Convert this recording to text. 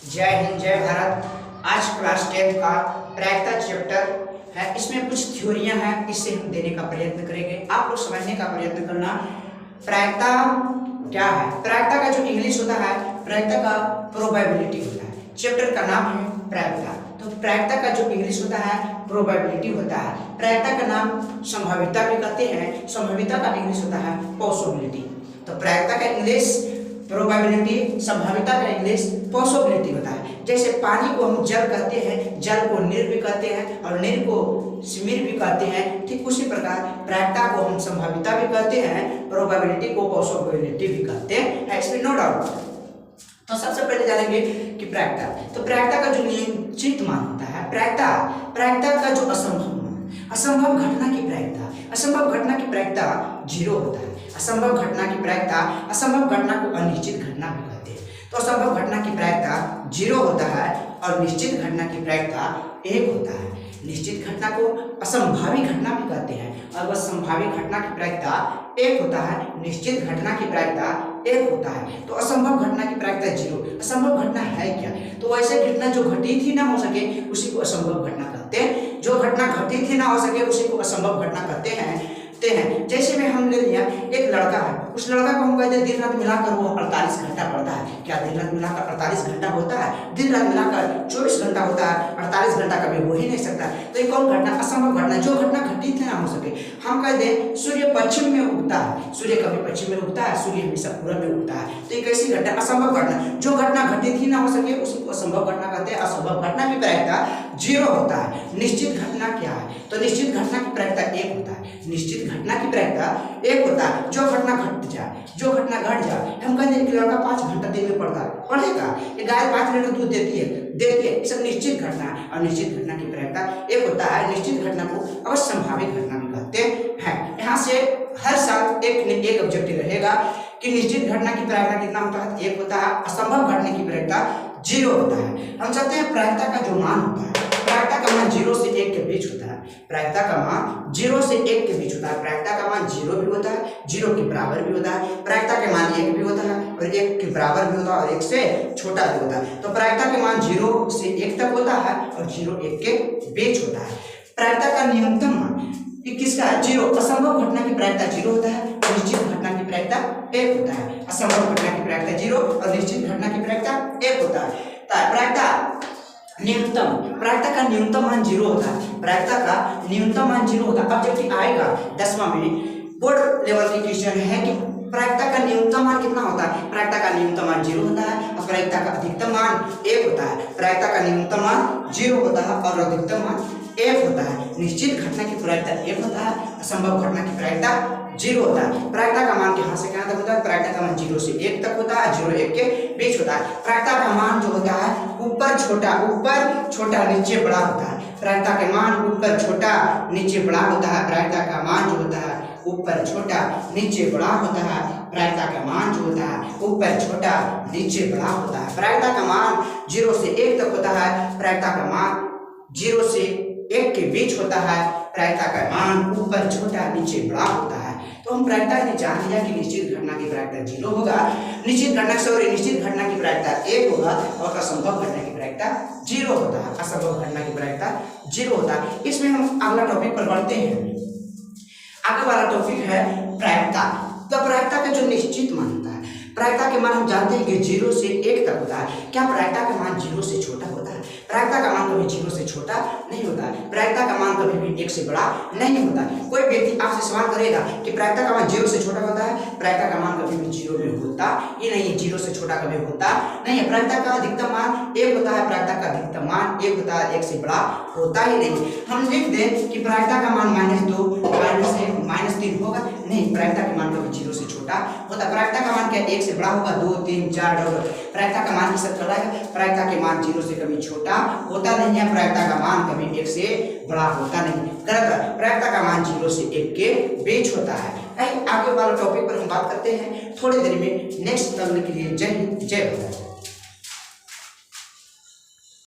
जय हिंद जय भारत। आज क्लास 10 का प्रायिकता चैप्टर है, इसमें कुछ थ्योरियां हैं, इससे हम देने का प्रयत्न करेंगे। आप लोग समझने का प्रयत्न करना प्रायिकता क्या है। प्रायिकता का जो इंग्लिश होता है, प्रायिकता का प्रोबेबिलिटी होता है। चैप्टर का नाम है प्रायिकता। तो प्रायिकता का जो इंग्लिश होता है प्रोबेबिलिटी होता है। प्रायिकता का नाम संभाव्यता भी कहते हैं। संभाव्यता का इंग्लिश होता है पॉसिबिलिटी। तो प्रायिकता का इंग्लिश प्रोबेबिलिटी, संभाव्यता का इंग्लिश पॉसिबिलिटी होता है। जैसे पानी को हम जल कहते हैं, जल को नीर भी कहते हैं और नीर को स्मिर भी कहते हैं। ठीक उसी प्रकार प्रायिकता को हम संभाव्यता भी कहते हैं, प्रोबेबिलिटी को पॉसिबिलिटी भी कहते हैं, इसमें नो डाउट। तो सबसे पहले जानेंगे कि प्रायिकता। तो प्रायिकता का जो निश्चित मान होता है, प्रायिकता का जो असंभव मान, असंभव घटना की प्रायिकता, असंभव घटना की प्रायिकता 0 होता है। असंभव घटना की प्रायिकता, असंभव घटना को अनिश्चित घटना भी कहते हैं। तो असंभव घटना की प्रायिकता 0 होता है और निश्चित घटना की प्रायिकता 1 होता है। निश्चित घटना को असंभावी घटना भी कहते हैं और वह संभावी घटना की प्रायिकता 1 होता है। निश्चित घटना की प्रायिकता 1 होता है। तो असंभव घटना की प्रायिकता 0। असंभव घटना है क्या? तो ऐसे घटना जो घटित ही ना हो सके उसी को असंभव घटना कहते हैं। जो घटना घटित ही ना हो सके उसी को असंभव घटना कहते हैं। जैसे में हम ले लिया, एक लड़का है, उस लड़का को हम कहते हैं दिन रात मिलाकर वो 48 घंटा पढ़ता है। क्या दिन रात मिलाकर 48 घंटा होता है? दिन रात मिलाकर 24 घंटा होता है। 48 घंटा कभी हो ही नहीं सकता। तो ये कौन घटना? असंभव घटना, जो घटना घटित ना हो सके। हम कहते हैं सूर्य पश्चिम में उगता है, सूर्य कभी पश्चिम में उगता है, सूर्य हमेशा पूरब में उगता है। तो ये कैसी घटना? असंभव घटना। जो घटना घटित ही ना हो सके उसी को असंभव घटना कहते हैं। असंभव घटना की प्रायिकता 0 होता है। निश्चित घटना क्या है? तो निश्चित घटना की प्रायिकता 1 होता है। निश्चित घटना की प्रायिकता 1 होता है। जो घटना घट जाए, जो घटना घट जाए, हम कहते हैं कि लड़का 5 घंटा दिन में पढ़ेगा, ये गाय 5 लीटर दूध देती है, ये सब निश्चित घटना है। और निश्चित घटना की प्रायिकता 1 होता है। निश्चित घटना को अवश्य संभावित घटना भी कहते हैं। यहाँ से हर साल एक ऑब्जेक्टिव रहेगा कि निश्चित घटना की प्रायिकता कितना होता है? 1 होता है। असंभव घटना की प्रायिकता 0 होता है। हम चाहते हैं प्रायिकता का जो मान होता है, प्रायिकता का मान 0 से 1 के बीच होता है। प्रायिकता का मान 0 से 1 के बीच होता है। प्रायिकता का मान 0 भी होता है, 0 के बराबर भी होता है। प्रायिकता के मान 1 भी होता है और 1 के बराबर भी होता है और 1 से छोटा भी होता है। तो प्रायिकता के मान 0 से 1 तक होता है और 0 1 के बीच होता है। प्रायिकता का न्यूनतम मान किसका है? 0। असंभव घटना की प्रायिकता 0 होता है, निश्चित घटना की प्रायिकता 1 होता है। असंभव घटना की प्रायिकता 0 और निश्चित घटना की प्रायिकता 1 होता है। प्रायिकता न्यूनतम, प्रायिकता का न्यूनतम मान 0 होता है। प्रायिकता का न्यूनतम मान 0 होता है। अब जब आएगा 10वां में बोर्ड लेवल की क्वेश्चन है कि प्रायिकता का न्यूनतम मान कितना होता है? प्रायिकता का न्यूनतम मान 0 होता है और प्रायिकता का अधिकतम मान 1 होता है। प्रायिकता का न्यूनतम मान 0 होता है और अधिकतम मान 1 होता है। निश्चित घटना की प्रायिकता 1 होता है, असंभव घटना की प्रायिकता 0 होता है। प्रायिकता का मान कहाँ से कहाँ तक होता है? प्रायिकता का मान 0 से 1 तक होता है, 0 1 के बीच होता है। प्रायिकता का मान जो होता है ऊपर छोटा नीचे बड़ा होता है। प्रायिकता के मान ऊपर छोटा नीचे बड़ा होता है। प्रायिकता का मान जो होता है ऊपर छोटा नीचे बड़ा होता है। प्रायिकता का मान जो होता है ऊपर छोटा नीचे बड़ा होता है। प्रायिकता का मान 0 से 1 तक होता है। प्रायिकता का मान 0 से 1 के बीच होता है। प्रायिकता का मान ऊपर छोटा नीचे बड़ा होता है। तो हम प्रायिकता ने जान लिया कि निश्चित घटना की प्रायिकता 0 होगा, निश्चित घटना की प्रायिकता 1 होगा और असंभव घटना की प्रायिकता 0 होता है। असंभव घटना की प्रायिकता 0 होता है। इसमें हम अगला टॉपिक पर बढ़ते हैं। आगे वाला टॉपिक है प्रायिकता। तो प्रायिकता का जो निश्चित मान होता है, प्रायिकता के मान हम जानते हैं कि 0 से 1 तक होता है। क्या प्रायिकता का मान 0 से छोटा होता है? प्रायिकता का मान कभी 0 से छोटा नहीं होता है। प्रायिकता का मान कभी भी 1 से बड़ा नहीं होता है। कोई व्यक्ति आपसे सवाल करेगा कि प्रायिकता का मान 0 से छोटा होता है, प्रायिकता का मान कभी भी 0 में होता ही नहीं है। 0 से छोटा कभी होता नहीं है। प्रायिकता का अधिकतम मान 1 होता है, प्रायिकता का अधिकतम मान 1 होता है, 1 से बड़ा होता ही नहीं। हम लिख दें कि प्रायिकता का मान -2 -3 होगा, नहीं, प्रायिकता के मान कभी 0 से छोटा होता है। प्रायिकता का मान क्या 1 से बड़ा होगा? 2 3 4 प्रायिकता का मान किससे छोटा है? प्रायिकता के मान 0 से कभी छोटा होता नहीं है। प्रायिकता का मान कभी 1 से बड़ा होता नहीं। गलत है। प्रायिकता का मान 0 से 1 के बीच होता है। आगे वाले टॉपिक पर हम बात करते हैं थोड़ी देर में। नेक्स्ट करने के लिए जय हिंद जय भारत।